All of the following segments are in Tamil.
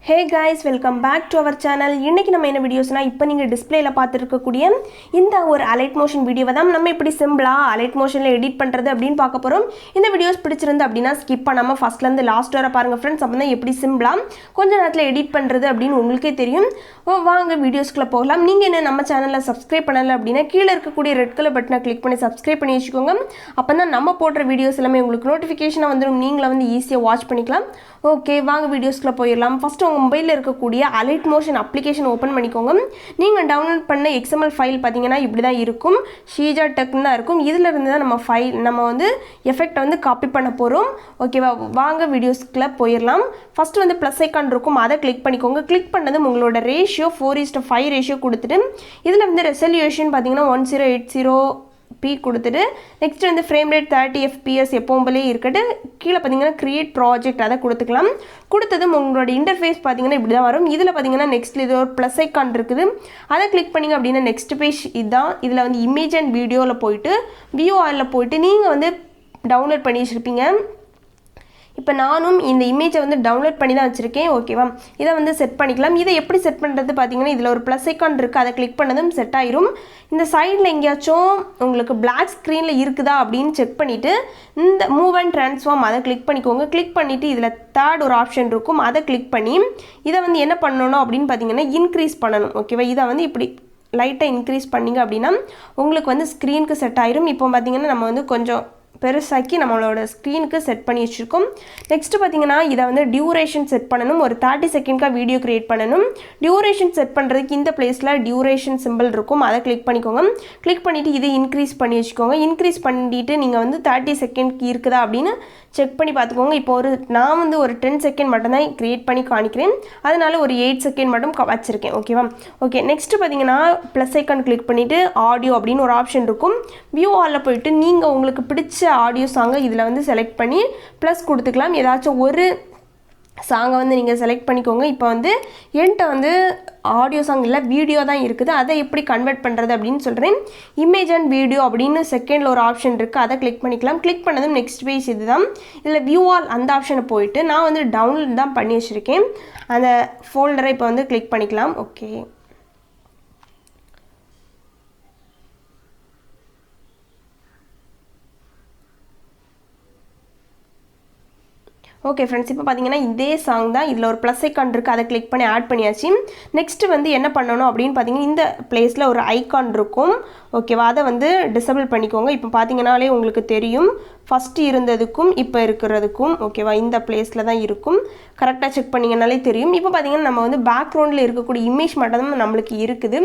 Hey guys, welcome back to our channel. இன்னைக்கு நம்ம என்ன வீடியோஸ்னா இப்போ நீங்க டிஸ்ப்ளேல பார்த்திருக்கக்கூடிய இந்த ஒரு அலைட் மோஷன் வீடியோவை தான் நம்ம எப்படி சிம்பிளா அலைட் மோஷன்ல எடிட் பண்றது அப்படினு பார்க்க போறோம். இந்த வீடியோஸ் பிடிச்சிருந்தா அப்படினா ஸ்கிப் பண்ணாம ஃபர்ஸ்ட்ல இருந்து லாஸ்ட் வரை பாருங்க फ्रेंड्स. அப்பதான் எப்படி சிம்பிளா கொஞ்ச நேரத்துல எடிட் பண்றது அப்படினு உங்களுக்கே தெரியும். வாங்க வீடியோஸ்க்குள்ள போகலாம். நீங்க என்ன நம்ம சேனலை சப்ஸ்கிரைப் பண்ணல அப்படினா கீழ இருக்கக்கூடிய ரெட் கலர் பட்டனை கிளிக் பண்ணி சப்ஸ்கிரைப் பண்ணி வச்சுக்கோங்க. அப்பதான் நம்ம போடுற வீடியோஸ் எல்லாமே உங்களுக்கு நோட்டிஃபிகேஷனா வந்துரும். நீங்களே வந்து ஈஸியா வாட்ச் பண்ணிக்கலாம். ஓகே, வாங்க வீடியோஸ்க்குள்ள போயிரலாம். ஃபர்ஸ்ட் உங்க மொபைல்ல இருக்கக்கூடிய அலைட் மோஷன் அப்ளிகேஷன் ஓபன் பண்ணிக்கோங்க. நீங்க டவுன்லோட் பண்ண XML ஃபைல் பாத்தீங்கன்னா இப்படி தான் இருக்கும். ஷீஜா டெக்னு தான் இருக்கும். இதுல இருந்து தான் நம்ம வந்து எஃபெக்ட் வந்து காப்பி பண்ண போறோம். ஓகேவா, வாங்க வீடியோஸ்க்குள்ள போயிரலாம். ஃபர்ஸ்ட் வந்து ப்ளஸ் ஐகான் இருக்கும், அதை கிளிக் பண்ணிக்கோங்க. கிளிக் பண்ணதும் உங்களோட ரேஷியோ 4:5 ரேஷியோ கொடுத்துட்டு இதுல வந்து ரெசல்யூஷன் பாத்தீங்கன்னா 1080p கொடுத்துட்டு நெக்ஸ்ட் வந்து ஃப்ரேம் ரேட் 30 fps எப்பவும் போலயே இருக்கட்டு. கீழே பார்த்தீங்கன்னா கிரியேட் ப்ராஜெக்ட் அதை கொடுத்துக்கலாம். கொடுத்ததும் உங்களோட இன்டர்ஃபேஸ் பார்த்தீங்கன்னா இப்படி தான் வரும். இதில் பார்த்தீங்கன்னா நெக்ஸ்ட் இது ஒரு ப்ளஸ் ஐக்கான் இருக்குது, அதை கிளிக் பண்ணிங்க அப்படின்னா நெக்ஸ்ட் பேஜ் இதுதான். இதில் வந்து இமேஜ் அண்ட் வீடியோவில் போயிட்டு வியூ ஆலில் போயிட்டு நீங்கள் வந்து டவுன்லோட் பண்ணி வச்சுருப்பீங்க. இப்போ நானும் இந்த இமேஜை வந்து டவுன்லோட் பண்ணி தான் வச்சுருக்கேன். ஓகேவா, இதை வந்து செட் பண்ணிக்கலாம். இதை எப்படி செட் பண்ணுறது பார்த்தீங்கன்னா இதில் ஒரு ப்ளஸ் ஐக்கான் இருக்குது, அதை கிளிக் பண்ணதும் செட் ஆயிரும். இந்த சைடில் எங்கேயாச்சும் உங்களுக்கு பிளாக் ஸ்க்ரீனில் இருக்குதா அப்படின்னு செக் பண்ணிவிட்டு இந்த மூவ் அண்ட் ட்ரான்ஸ்ஃபார்ம் அதை கிளிக் பண்ணிக்கோங்க. கிளிக் பண்ணிவிட்டு இதில் தேர்ட் ஒரு ஆப்ஷன் இருக்கும், அதை கிளிக் பண்ணி இதை வந்து என்ன பண்ணணும் அப்படின்னு பார்த்தீங்கன்னா இன்க்ரீஸ் பண்ணணும். ஓகேவா, இதை வந்து இப்படி லைட்டாக இன்க்ரீஸ் பண்ணிங்க அப்படின்னா உங்களுக்கு வந்து ஸ்க்ரீனுக்கு செட் ஆயிரும். இப்போ பார்த்தீங்கன்னா நம்ம வந்து கொஞ்சம் பெருசாக்கி நம்மளோட ஸ்க்ரீனுக்கு செட் பண்ணி வச்சுருக்கோம். நெக்ஸ்ட் பார்த்தீங்கன்னா இதை வந்து டியூரேஷன் செட் பண்ணணும். ஒரு 30 செகண்ட்காக வீடியோ க்ரியேட் பண்ணணும். டியூரேஷன் செட் பண்ணுறதுக்கு இந்த பிளேஸில் டியூரேஷன் சிம்பிள் இருக்கும், அதை கிளிக் பண்ணிக்கோங்க. கிளிக் பண்ணிவிட்டு இதை இன்க்ரீஸ் பண்ணி வச்சுக்கோங்க. இன்க்ரீஸ் பண்ணிவிட்டு நீங்கள் வந்து 30 செகண்ட்க்கு இருக்குதா அப்படின்னு செக் பண்ணி பார்த்துக்கோங்க. இப்போ நான் வந்து ஒரு 10 செகண்ட் மட்டும்தான் க்ரியேட் பண்ணி காணிக்கிறேன், அதனால ஒரு 8 செகண்ட் மட்டும் வச்சுருக்கேன். ஓகேவா, ஓகே. நெக்ஸ்ட் பார்த்தீங்கன்னா ப்ளஸ் ஐக்கான் கிளிக் பண்ணிவிட்டு ஆடியோ அப்படின்னு ஒரு ஆப்ஷன் இருக்கும். வியூ ஆலில் போயிட்டு நீங்கள் உங்களுக்கு பிடிச்ச ஆடியோ சாங்கை இதில் வந்து செலக்ட் பண்ணி ப்ளஸ் கொடுத்துக்கலாம். ஏதாச்சும் ஒரு சாங்கை வந்து நீங்கள் செலக்ட் பண்ணிக்கோங்க. இப்போ வந்து என்கிட்ட வந்து ஆடியோ சாங் இல்லை வீடியோ தான் இருக்குது, அதை எப்படி கன்வெர்ட் பண்ணுறது அப்படின்னு சொல்கிறேன். இமேஜ் அண்ட் வீடியோ அப்படின்னு செகண்டில் ஒரு ஆப்ஷன் இருக்குது, அதை கிளிக் பண்ணிக்கலாம். கிளிக் பண்ணதும் நெக்ஸ்ட் பேஜ் இது தான். இதில் வியூ ஆல் அந்த ஆப்ஷனை போயிட்டு நான் வந்து டவுன்லோட் தான் பண்ணி வச்சுருக்கேன், அந்த ஃபோல்டரை இப்போ வந்து கிளிக் பண்ணிக்கலாம். ஓகே, ஓகே ஃப்ரெண்ட்ஸ், இப்போ பார்த்தீங்கன்னா இதே சாங் தான். இதில் ஒரு ப்ளஸ் ஐக்கான் இருக்குது, அதை கிளிக் பண்ணி ஆட் பண்ணியாச்சு. நெக்ஸ்ட் வந்து என்ன பண்ணணும் அப்படின்னு பார்த்தீங்கன்னா இந்த பிளேஸில் ஒரு ஐக்கான் இருக்கும். ஓகேவா, அதை வந்து டிசபிள் பண்ணிக்கோங்க. இப்போ பார்த்தீங்கன்னாலே உங்களுக்கு தெரியும் ஃபஸ்ட்டு இருந்ததுக்கும் இப்போ இருக்கிறதுக்கும். ஓகேவா, இந்த பிளேஸில் தான் இருக்கும், கரெக்டாக செக் பண்ணிங்கனாலே தெரியும். இப்போ பார்த்தீங்கன்னா நம்ம வந்து பேக்ரவுண்டில் இருக்கக்கூடிய இமேஜ் மட்டும் தான் நம்மளுக்கு இருக்குது.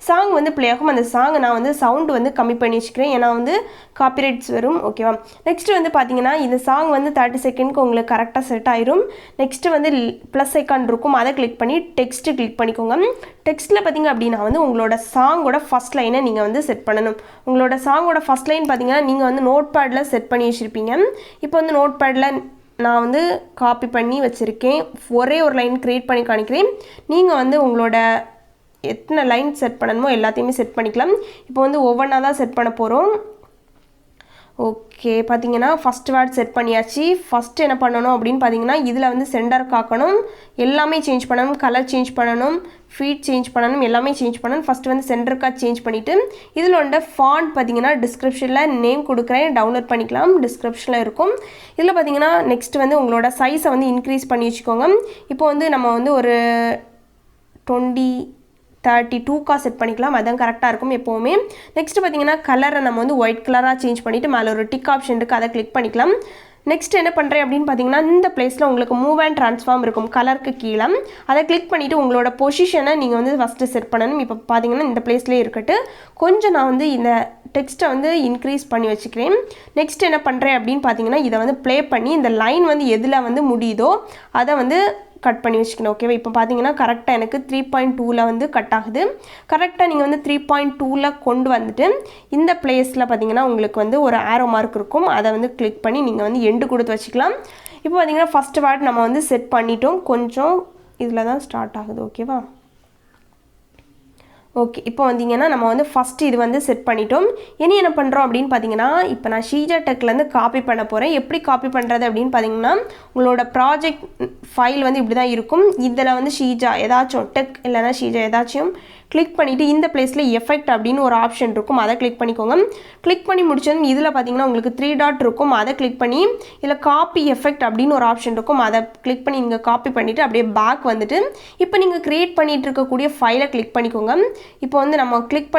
சாங் வந்து ப்ளே ஆகும். அந்த சாங் நான் வந்து சவுண்டு வந்து கம்மி பண்ணி வச்சுக்கிறேன், ஏன்னா வந்து காப்பிரைட்ஸ் வரும். ஓகேவா, நெக்ஸ்ட் வந்து பார்த்தீங்கன்னா இந்த சாங் வந்து 30 செகண்ட்க்கு உங்களுக்கு கரெக்டாக செட் ஆயிரும். நெக்ஸ்ட் வந்து ப்ளஸ் ஐக்கான் இருக்கும், அதை கிளிக் பண்ணி டெக்ஸ்ட் கிளிக் பண்ணிக்கோங்க. டெக்ஸ்ட்டில் பார்த்தீங்க அப்படின்னா வந்து உங்களோட சாங்கோட ஃபஸ்ட் லைனை நீங்கள் வந்து செட் பண்ணணும். உங்களோட சாங்கோட ஃபஸ்ட் லைன் பார்த்தீங்கன்னா நீங்கள் வந்து நோட் பேடில் செட் பண்ணி வச்சுருப்பீங்க. இப்போ வந்து நோட் பேடில் நான் வந்து காப்பி பண்ணி வச்சுருக்கேன். ஒரே ஒரு லைன் க்ரியேட் பண்ணி காணிக்கிறேன். நீங்கள் வந்து உங்களோட எத்தனை லைன் செட் பண்ணணுமோ எல்லாத்தையுமே செட் பண்ணிக்கலாம். இப்போ வந்து ஒவ்வொன்றா தான் செட் பண்ண போகிறோம். ஓகே, பார்த்தீங்கன்னா ஃபஸ்ட் வேர்ட் செட் பண்ணியாச்சு. ஃபஸ்ட்டு என்ன பண்ணணும் அப்படின்னு பார்த்தீங்கன்னா இதில் வந்து சென்டர் காக்கணும், எல்லாமே சேஞ்ச் பண்ணணும், கலர் சேஞ்ச் பண்ணணும், ஃபீட் சேஞ்ச் பண்ணணும், எல்லாமே சேஞ்ச் பண்ணணும். ஃபஸ்ட்டு வந்து சென்டர் கார்ட் சேஞ்ச் பண்ணிவிட்டு இதில் வந்து ஃபாண்ட் பார்த்தீங்கன்னா டிஸ்கிரிப்ஷனில் நேம் கொடுக்குறேன், டவுன்லோட் பண்ணிக்கலாம், டிஸ்கிரிப்ஷனில் இருக்கும். இதில் பார்த்தீங்கன்னா நெக்ஸ்ட் வந்து உங்களோட சைஸை வந்து இன்க்ரீஸ் பண்ணி வச்சுக்கோங்க. இப்போ வந்து நம்ம வந்து ஒரு 20:32 செட் பண்ணிக்கலாம், அதுதான் கரெக்டாக இருக்கும் எப்போவுமே. நெக்ஸ்ட் பார்த்தீங்கன்னா கலரை நம்ம வந்து ஒயிட் கலராக சேஞ்ச் பண்ணிவிட்டு மேலே ஒரு டிக் ஆப்ஷன் இருக்குது, அதை கிளிக் பண்ணிக்கலாம். நெக்ஸ்ட் என்ன பண்ணுறேன் அப்படின்னு பார்த்தீங்கன்னா இந்த பிளேஸில் உங்களுக்கு மூவ் அண்ட் ட்ரான்ஸ்ஃபார்ம் இருக்கும் கலருக்கு கீழே, அதை கிளிக் பண்ணிவிட்டு உங்களோட பொசிஷனை நீங்கள் வந்து ஃபஸ்ட்டு செட் பண்ணணும். இப்போ பார்த்தீங்கன்னா இந்த பிளேஸ்லேயே இருக்கட்டு. கொஞ்சம் நான் வந்து இந்த டெக்ஸ்ட்டை வந்து இன்க்ரீஸ் பண்ணி வச்சுக்கிறேன். நெக்ஸ்ட் என்ன பண்ணுறேன் அப்படின்னு பார்த்தீங்கன்னா இதை வந்து ப்ளே பண்ணி இந்த லைன் வந்து எதில் வந்து முடியுதோ அதை வந்து கட் பண்ணி வச்சுக்கணும். ஓகேவா, இப்போ பார்த்தீங்கன்னா கரெக்டாக எனக்கு 3.2 வந்து கட் ஆகுது. கரெக்டாக நீங்கள் வந்து 3.2 கொண்டு வந்துட்டு இந்த பிளேஸில் பார்த்தீங்கன்னா உங்களுக்கு வந்து ஒரு ஆரோ மார்க் இருக்கும், அதை வந்து கிளிக் பண்ணி நீங்கள் வந்து எண்டு கொடுத்து வச்சுக்கலாம். இப்போ பார்த்தீங்கன்னா ஃபஸ்ட் வேர்ட் நம்ம வந்து செட் பண்ணிட்டோம், கொஞ்சம் இதில் தான் ஸ்டார்ட் ஆகுது. ஓகேவா, ஓகே இப்போ வந்தீங்கன்னா நம்ம வந்து ஃபஸ்ட்டு இது வந்து செட் பண்ணிட்டோம். இனி என்ன பண்ணுறோம் அப்படின்னு பார்த்தீங்கன்னா இப்போ நான் ஷீஜா டெக்லேருந்து காப்பி பண்ண போகிறேன். எப்படி காப்பி பண்ணுறது அப்படின்னு பார்த்தீங்கன்னா உங்களோட ப்ராஜெக்ட் ஃபைல் வந்து இப்படி தான் இருக்கும். இதில் வந்து ஷீஜா ஏதாச்சும் டெக் இல்லைனா ஷீஜா ஏதாச்சும் கிளிக் பண்ணிவிட்டு இந்த பிளேஸில் எஃபெக்ட் அப்படின்னு ஒரு ஆப்ஷன் இருக்கும், அதை கிளிக் பண்ணிக்கோங்க. கிளிக் பண்ணி முடிச்சதும் இதில் பார்த்தீங்கன்னா உங்களுக்கு 3 டாட் இருக்கும், அதை கிளிக் பண்ணி இதில் காப்பி எஃபெக்ட் அப்படின்னு ஒரு ஆப்ஷன் இருக்கும், அதை கிளிக் பண்ணி நீங்கள் காப்பி பண்ணிவிட்டு அப்படியே பேக் வந்துட்டு இப்போ நீங்கள் க்ரியேட் பண்ணிகிட்டு இருக்கக்கூடிய ஃபைலை கிளிக் பண்ணிக்கோங்க. இப்போ வந்து நம்ம க்ரியேட்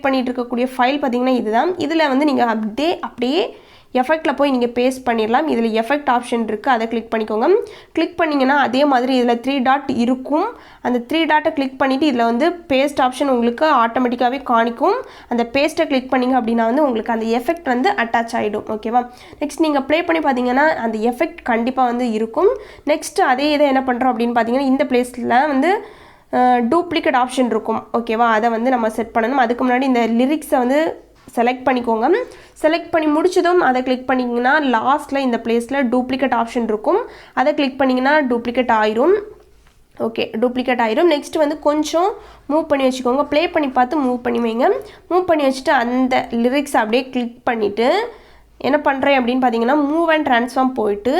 பண்ணிகிட்டு இருக்கக்கூடிய ஃபைல் பார்த்தீங்கன்னா இதுதான். இதில் வந்து நீங்கள் அப்படியே எஃபெக்டில் போய் நீங்கள் பேஸ்ட் பண்ணிடலாம். இதில் எஃபெக்ட் ஆப்ஷன் இருக்குது, அதை கிளிக் பண்ணிக்கோங்க. கிளிக் பண்ணிங்கன்னா அதே மாதிரி இதில் 3 டாட் இருக்கும். அந்த 3 டாட்டை கிளிக் பண்ணிவிட்டு இதில் வந்து பேஸ்ட் ஆப்ஷன் உங்களுக்கு ஆட்டோமேட்டிக்காகவே காணிக்கும். அந்த பேஸ்ட்டை கிளிக் பண்ணிங்க அப்படின்னா வந்து உங்களுக்கு அந்த எஃபெக்ட் வந்து அட்டாச் ஆகிடும். ஓகேவா? நெக்ஸ்ட் நீங்கள் ப்ளே பண்ணி பார்த்தீங்கன்னா அந்த எஃபெக்ட் கண்டிப்பாக வந்து இருக்கும். நெக்ஸ்ட்டு அதே இதை என்ன பண்ணுறோம் அப்படின்னு பார்த்தீங்கன்னா இந்த பிளேஸில் வந்து டூப்ளிகேட் ஆப்ஷன் இருக்கும். ஓகேவா? அதை வந்து நம்ம செட் பண்ணணும். அதுக்கு முன்னாடி இந்த லிரிக்ஸை வந்து செலக்ட் பண்ணிக்கோங்க. செலக்ட் பண்ணி முடிச்சதும் அதை கிளிக் பண்ணிங்கன்னா லாஸ்ட்டில் இந்த பிளேஸில் டூப்ளிகேட் ஆப்ஷன் இருக்கும், அதை கிளிக் பண்ணிங்கன்னா டூப்ளிகேட் ஆயிரும். ஓகே, டூப்ளிகேட் ஆயிரும். நெக்ஸ்ட் வந்து கொஞ்சம் மூவ் பண்ணி வச்சுக்கோங்க. ப்ளே பண்ணி பார்த்து மூவ் பண்ணி வைங்க. மூவ் பண்ணி வச்சுட்டு அந்த லிரிக்ஸ் அப்படியே கிளிக் பண்ணிவிட்டு என்ன பண்ணுறேன் அப்படின்னு பார்த்தீங்கன்னா மூவ் அண்ட் ட்ரான்ஸ்ஃபார்ம் போயிட்டு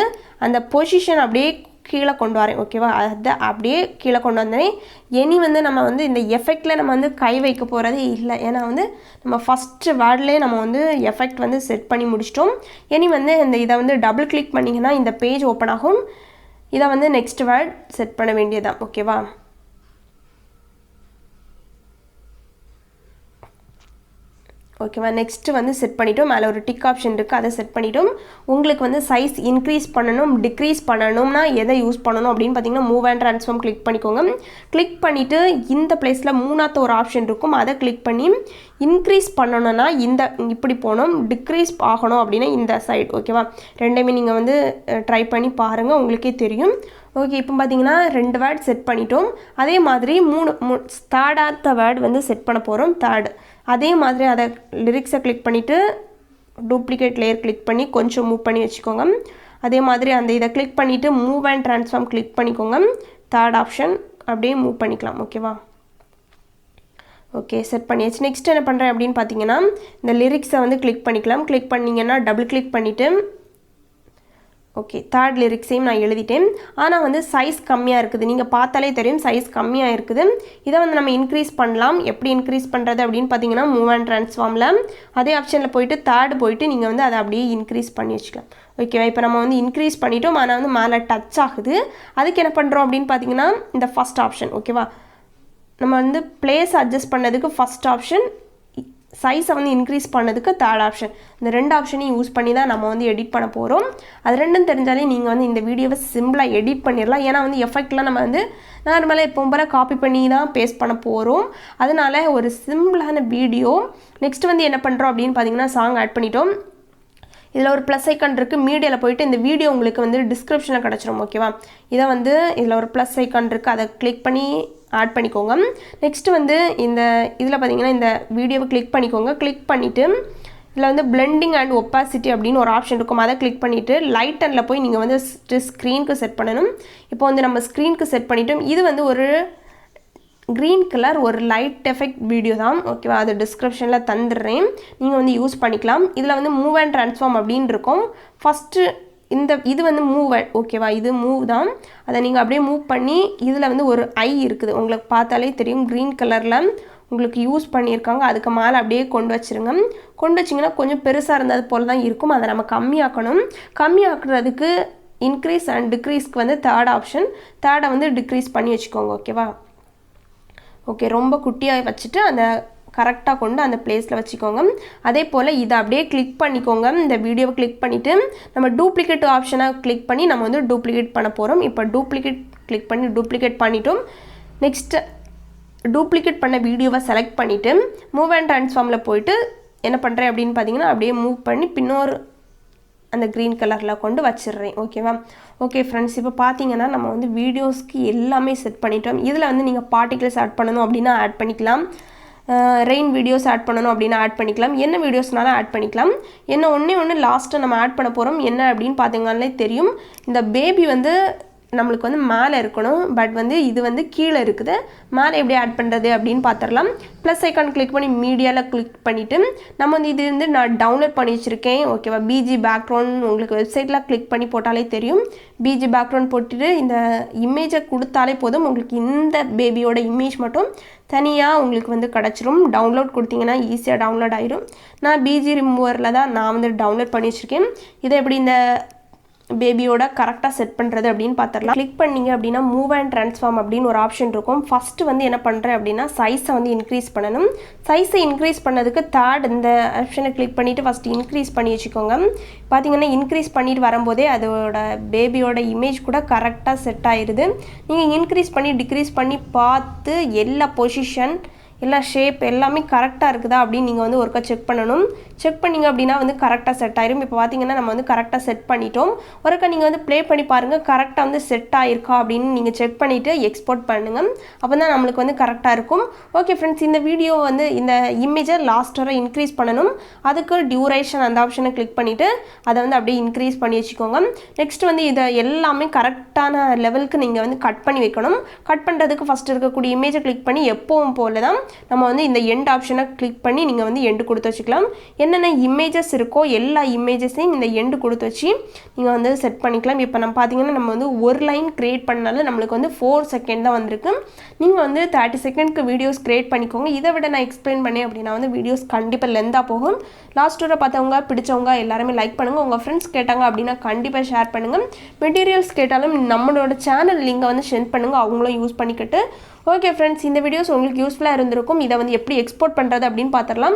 அந்த பொசிஷன் அப்படியே கீழே கொண்டு வரேன். ஓகேவா? அதை அப்படியே கீழே கொண்டு வந்தேன். இனி வந்து நம்ம வந்து இந்த எஃபெக்டில் நம்ம வந்து கை வைக்க போகிறதே இல்லை. ஏன்னா வந்து நம்ம ஃபஸ்ட்டு வேர்ட்லேயே நம்ம வந்து எஃபெக்ட் வந்து செட் பண்ணி முடிச்சிட்டோம். இனி வந்து இதை வந்து டபுள் கிளிக் பண்ணிங்கன்னா இந்த பேஜ் ஓப்பன் ஆகும். இதை வந்து நெக்ஸ்ட் வேர்ட் செட் பண்ண வேண்டியதான். ஓகேவா? ஓகேவா? நெக்ஸ்ட்டு வந்து செட் பண்ணிவிட்டோம். மேலே ஒரு டிக் ஆப்ஷன் இருக்குது, அதை செட் பண்ணிவிட்டோம். உங்களுக்கு வந்து சைஸ் இன்க்ரீஸ் பண்ணணும் டிக்ரீஸ் பண்ணணும்னா எதை யூஸ் பண்ணணும் அப்படின்னு பார்த்தீங்கன்னா மூவ் அண்ட் ட்ரான்ஸ்ஃபார்ம் கிளிக் பண்ணிக்கோங்க. கிளிக் பண்ணிவிட்டு இந்த பிளேஸில் மூணாவது ஒரு ஆப்ஷன் இருக்கும், அதை கிளிக் பண்ணி இன்க்ரீஸ் பண்ணணும்னா இப்படி போகணும், டிக்ரீஸ் ஆகணும் அப்படின்னா இந்த சைடு. ஓகேவா? ரெண்டையுமே நீங்கள் வந்து ட்ரை பண்ணி பாருங்கள், உங்களுக்கே தெரியும். ஓகே, இப்போ பார்த்தீங்கன்னா 2 வேர்ட் செட் பண்ணிட்டோம். அதே மாதிரி தேர்டாத்த வேர்ட் வந்து செட் பண்ண போகிறோம். தேர்டு அதே மாதிரி அதை லிரிக்ஸை கிளிக் பண்ணிவிட்டு டூப்ளிகேட் லேயர் கிளிக் பண்ணி கொஞ்சம் மூவ் பண்ணி வச்சுக்கோங்க. அதே மாதிரி அந்த இதை கிளிக் பண்ணிவிட்டு மூவ் அண்ட் ட்ரான்ஸ்ஃபார்ம் கிளிக் பண்ணிக்கோங்க. தேர்ட் ஆப்ஷன் அப்படியே மூவ் பண்ணிக்கலாம். ஓகேவா? ஓகே, செட் பண்ணியாச்சு. நெக்ஸ்ட் என்ன பண்ணுறேன் அப்படின்னு பார்த்தீங்கன்னா இந்த லிரிக்ஸை வந்து கிளிக் பண்ணிக்கலாம். கிளிக் பண்ணிங்கன்னா டபுள் கிளிக் பண்ணிவிட்டு ஓகே, தேர்ட் லிரிக்ஸையும் நான் எழுதிட்டேன். ஆனால் வந்து சைஸ் கம்மியாக இருக்குது, நீங்கள் பார்த்தாலே தெரியும் சைஸ் கம்மியாக இருக்குது. இதை வந்து நம்ம இன்க்ரீஸ் பண்ணலாம். எப்படி இன்க்ரீஸ் பண்ணுறது அப்படின்னு பார்த்தீங்கன்னா மூவ் அண்ட் ட்ரான்ஸ்ஃபார்மில் அதே ஆப்ஷனில் போயிட்டு தேர்டு போயிட்டு நீங்கள் வந்து அதை அப்படியே இன்க்ரீஸ் பண்ணி வச்சுக்கலாம். ஓகேவா? இப்போ நம்ம வந்து இன்க்ரீஸ் பண்ணிட்டோம், ஆனால் வந்து மேலே டச் ஆகுது. அதுக்கு என்ன பண்ணுறோம் அப்படின்னு பார்த்தீங்கன்னா இந்த ஃபஸ்ட் ஆப்ஷன். ஓகேவா? நம்ம வந்து பிளேஸ் அட்ஜஸ்ட் பண்ணதுக்கு ஃபஸ்ட் ஆப்ஷன், சைஸை வந்து இன்க்ரீஸ் பண்ணதுக்கு தேர்ட் ஆப்ஷன். இந்த 2 ஆப்ஷனையும் யூஸ் பண்ணி தான் நம்ம வந்து எடிட் பண்ண போகிறோம். அது ரெண்டும் தெரிஞ்சாலே நீங்கள் வந்து இந்த வீடியோவை சிம்பிளாக எடிட் பண்ணிடலாம். ஏன்னா வந்து எஃபெக்ட்லாம் நம்ம வந்து நார்மலாக எப்போ போல காப்பி பண்ணி தான் பேஸ்ட் பண்ண போகிறோம். அதனால ஒரு சிம்பிளான வீடியோ. நெக்ஸ்ட் வந்து என்ன பண்ணுறோம் அப்படின்னு பார்த்தீங்கன்னா சாங் ஆட் பண்ணிட்டோம். இதில் ஒரு ப்ளஸ் ஐக்கான் இருக்குது, மீடியாவில் போயிட்டு இந்த வீடியோ உங்களுக்கு வந்து டிஸ்கிரிப்ஷனில் கிடச்சிரும். ஓகேவா? இதை வந்து இதில் ஒரு ப்ளஸ் ஐக்கான் இருக்குது, அதை கிளிக் பண்ணி ஆட் பண்ணிக்கோங்க. நெக்ஸ்ட்டு வந்து இதில் பார்த்தீங்கன்னா இந்த வீடியோவை கிளிக் பண்ணிக்கோங்க. கிளிக் பண்ணிவிட்டு இதில் வந்து பிளெண்டிங் அண்ட் ஒப்பாசிட்டி அப்படின்னு ஒரு ஆப்ஷன் இருக்கும், அதை கிளிக் பண்ணிவிட்டு லைட் அண்டில் போய் நீங்கள் வந்து ஸ்க்ரீனுக்கு செட் பண்ணணும். இப்போ வந்து நம்ம ஸ்க்ரீனுக்கு செட் பண்ணிட்டோம். இது வந்து ஒரு க்ரீன் கலர் ஒரு லைட் எஃபெக்ட் வீடியோ தான். ஓகேவா? அது டிஸ்கிரிப்ஷனில் தந்துடுறேன், நீங்கள் வந்து யூஸ் பண்ணிக்கலாம். இதில் வந்து மூவ் அண்ட் ட்ரான்ஸ்ஃபார்ம் அப்படின்னு இருக்கும். ஃபஸ்ட்டு இது வந்து மூவ். ஓகேவா? இது மூவ் தான். அதை நீங்கள் அப்படியே மூவ் பண்ணி இதில் வந்து ஒரு ஐ இருக்குது, உங்களுக்கு பார்த்தாலே தெரியும் க்ரீன் கலரில் உங்களுக்கு யூஸ் பண்ணியிருக்காங்க. அதுக்கு மேலே அப்படியே கொண்டு வச்சுருங்க. கொண்டு வச்சிங்கன்னா கொஞ்சம் பெருசாக இருந்தது போல் தான் இருக்கும். அதை நம்ம கம்மியாக்கணும். கம்மியாக்குறதுக்கு இன்க்ரீஸ் அண்ட் டிக்ரீஸ்க்கு வந்து தேர்ட் ஆப்ஷன், தேர்டை வந்து டிக்ரீஸ் பண்ணி வச்சுக்கோங்க. ஓகேவா? ஓகே, ரொம்ப குட்டியாக வச்சுட்டு அந்த கரெக்டாக கொண்டு அந்த பிளேஸில் வச்சுக்கோங்க. அதே போல் இதை அப்படியே கிளிக் பண்ணிக்கோங்க. இந்த வீடியோவை கிளிக் பண்ணிவிட்டு நம்ம டூப்ளிகேட் ஆப்ஷனை கிளிக் பண்ணி நம்ம வந்து டூப்ளிகேட் பண்ண போகிறோம். இப்போ டூப்ளிகேட் கிளிக் பண்ணி டூப்ளிகேட் பண்ணிட்டோம். நெக்ஸ்ட்டு டூப்ளிகேட் பண்ண வீடியோவை செலக்ட் பண்ணிவிட்டு மூவ் அண்ட் ட்ரான்ஸ்ஃபார்மில் போயிட்டு என்ன பண்ணுறேன் அப்படின்னு பார்த்தீங்கன்னா அப்படியே மூவ் பண்ணி பின்னொரு அந்த க்ரீன் கலரில் கொண்டு வச்சிடுறேன். ஓகேவா? ஓகே ஃப்ரெண்ட்ஸ், இப்போ பார்த்தீங்கன்னா நம்ம வந்து வீடியோஸ்க்கு எல்லாமே செட் பண்ணிட்டோம். இதில் வந்து நீங்கள் பார்ட்டிகிள்ஸ் ஆட் பண்ணணும் அப்படின்னா ஆட் பண்ணிக்கலாம். ரெயின் வீடியோஸ் ஆட் பண்ணணும் அப்படின்னா ஆட் பண்ணிக்கலாம். என்ன வீடியோஸ்னாலும் ஆட் பண்ணிக்கலாம். என்ன ஒன்று லாஸ்ட்டாக நம்ம ஆட் பண்ண போகிறோம் என்ன அப்படின்னு பார்த்தீங்கன்னாலே தெரியும். இந்த பேபி வந்து நம்மளுக்கு வந்து மேலே இருக்கணும். பட் வந்து இது வந்து கீழே இருக்குது. மேலே எப்படி ஆட் பண்ணுறது அப்படின்னு பார்த்துடலாம். ப்ளஸ் ஐக்கான் கிளிக் பண்ணி மீடியாவில் கிளிக் பண்ணிவிட்டு நம்ம வந்து இது வந்து நான் டவுன்லோட் பண்ணி வச்சுருக்கேன். ஓகேவா, பிஜி பேக்ரவுண்ட் உங்களுக்கு வெப்சைட்டில் கிளிக் பண்ணி போட்டாலே தெரியும். பிஜி பேக்ரவுண்ட் போட்டுட்டு இந்த இமேஜை கொடுத்தாலே போதும். உங்களுக்கு இந்த பேபியோட இமேஜ் மட்டும் தனியாக உங்களுக்கு வந்து கிடச்சிரும். டவுன்லோட் கொடுத்தீங்கன்னா ஈஸியாக டவுன்லோட் ஆயிரும். நான் பிஜி ரிமூவரில் தான் நான் வந்து டவுன்லோட் பண்ணி வச்சுருக்கேன். இதை எப்படி இந்த பேபியோட கரெக்டாக செட் பண்ணுறது அப்படின்னு பார்த்துடலாம். கிளிக் பண்ணிங்க அப்படின்னா மூவ் அண்ட் ட்ரான்ஸ்ஃபார்ம் அப்படின்னு ஒரு ஆப்ஷன் இருக்கும். ஃபஸ்ட்டு வந்து என்ன பண்ணுறேன் அப்படின்னா சைஸை வந்து இன்க்ரீஸ் பண்ணணும். சைஸை இன்க்ரீஸ் பண்ணதுக்கு தேர்ட் இந்த ஆப்ஷனை கிளிக் பண்ணிவிட்டு ஃபஸ்ட்டு இன்க்ரீஸ் பண்ணி வச்சுக்கோங்க. பார்த்தீங்கன்னா இன்க்ரீஸ் பண்ணிட்டு வரும்போதே அதோட பேபியோட இமேஜ் கூட கரெக்டாக செட் ஆயிடுது. நீங்கள் இன்க்ரீஸ் பண்ணி டிக்ரீஸ் பண்ணி பார்த்து எல்லா பொசிஷன் எல்லா ஷேப் எல்லாமே கரெக்டாக இருக்குதா அப்படின்னு நீங்கள் வந்து ஒருக்கா செக் பண்ணணும். செக் பண்ணிங்க அப்படின்னா வந்து கரெக்டாக செட் ஆயிரும். இப்போ பார்த்தீங்கன்னா நம்ம வந்து கரெக்டாக செட் பண்ணிட்டோம். ஒருக்கா நீங்கள் வந்து ப்ளே பண்ணி பாருங்கள், கரெக்டாக வந்து செட் ஆயிருக்கா அப்படின்னு நீங்கள் செக் பண்ணிவிட்டு எக்ஸ்போர்ட் பண்ணுங்கள். அப்போ தான் நம்மளுக்கு வந்து கரெக்டாக இருக்கும். ஓகே ஃப்ரெண்ட்ஸ், இந்த வீடியோ வந்து இந்த இமேஜை லாஸ்ட் வரை இன்க்ரீஸ் பண்ணணும். அதுக்கு டியூரேஷன் அந்த ஆப்ஷனை கிளிக் பண்ணிவிட்டு அதை வந்து அப்படியே இன்க்ரீஸ் பண்ணி வச்சுக்கோங்க. நெக்ஸ்ட் வந்து இதை எல்லாமே கரெக்டான லெவலுக்கு நீங்கள் வந்து கட் பண்ணி வைக்கணும். கட் பண்ணுறதுக்கு ஃபஸ்ட்டு இருக்கக்கூடிய இமேஜை கிளிக் பண்ணி எப்பவும் போல தான் நம்ம வந்து இந்த எண்ட் ஆப்ஷனை கிளிக் பண்ணி நீங்கள் வந்து எண்டு கொடுத்து வச்சுக்கலாம். என்னென்ன இமேஜஸ் இருக்கோ எல்லா இமேஜஸையும் இந்த எண்டு கொடுத்து வச்சு நீங்கள் வந்து செட் பண்ணிக்கலாம். இப்போ நம்ம பார்த்தீங்கன்னா நம்ம வந்து ஒரு லைன் க்ரியேட் பண்ணாலும் நம்மளுக்கு வந்து 4 செகண்ட் தான் வந்திருக்கு. நீங்கள் வந்து 30 செகண்ட்க்கு வீடியோஸ் க்ரியேட் பண்ணிக்கோங்க. இதை விட நான் எக்ஸ்பிளைன் பண்ணேன் அப்படின்னா வந்து வீடியோஸ் கண்டிப்பாக லென்த்தாக போகும். லாஸ்ட் வரை பார்த்தவங்க பிடிச்சவங்க எல்லாருமே லைக் பண்ணுங்கள். உங்கள் ஃப்ரெண்ட்ஸ் கேட்டாங்க அப்படின்னா கண்டிப்பாக ஷேர் பண்ணுங்கள். மெட்டீரியல்ஸ் கேட்டாலும் நம்மளோட சேனல் லிங்கை வந்து சென்ட் பண்ணுங்கள், அவங்களும் யூஸ் பண்ணிக்கிட்டு. ஓகே ஃப்ரெண்ட்ஸ், இந்த வீடியோஸ் உங்களுக்கு யூஸ்ஃபுல்லாக இருந்திருக்கும். இதை வந்து எப்படி எக்ஸ்போர்ட் பண்ணுறது அப்படின்னு பார்த்துடலாம்.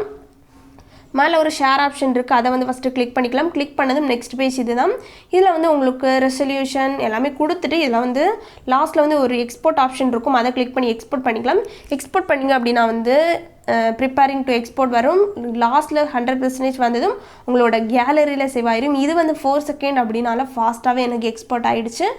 மேலே ஒரு ஷேர் ஆப்ஷன் இருக்குது, அதை வந்து ஃபஸ்ட்டு கிளிக் பண்ணிக்கலாம். கிளிக் பண்ணதும் நெக்ஸ்ட் பேஜ் இது தான். இதில் வந்து உங்களுக்கு ரெசல்யூஷன் எல்லாமே கொடுத்துட்டு இதில் வந்து லாஸ்ட்டில் வந்து ஒரு எக்ஸ்போர்ட் ஆப்ஷன் இருக்கும், அதை கிளிக் பண்ணி எக்ஸ்போர்ட் பண்ணிக்கலாம். எக்ஸ்போர்ட் பண்ணிங்க அப்படின்னா வந்து ப்ரிப்பேரிங் டு எக்ஸ்போர்ட் வரும். லாஸ்ட்டில் 100% வந்ததும் உங்களோட கேலரியில் சேவ் ஆயிரும். இது வந்து 4 செகண்ட் அப்படின்னால ஃபாஸ்ட்டாகவே எனக்கு எக்ஸ்போர்ட் ஆகிடுச்சு.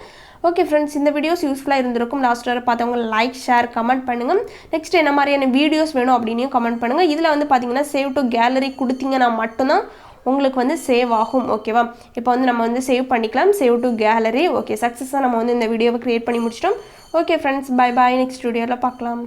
ஓகே ஃப்ரெண்ட்ஸ், இந்த வீடியோஸ் யூஸ்ஃபுல்லாக இருந்திருக்கும். லாஸ்ட் வரை பார்த்தவங்க லைக் ஷேர் கமெண்ட் பண்ணுங்கள். நெக்ஸ்ட் என்ன மாதிரியான வீடியோஸ் வேணும் அப்படின்னும் கமெண்ட் பண்ணுங்கள். இதில் வந்து பார்த்தீங்கன்னா சேவ் டு கேலரி கொடுத்தீங்கன்னா மட்டும்தான் உங்களுக்கு வந்து சேவ் ஆகும். ஓகேவா, இப்போ வந்து நம்ம வந்து சேவ் பண்ணிக்கலாம். Save to gallery. ஓகே, சக்ஸஸாக நம்ம வந்து இந்த வீடியோவை க்ரியேட் பண்ணி முடிச்சிட்டோம். Okay friends, bye bye. Next வீடியோவில் பார்க்கலாம்.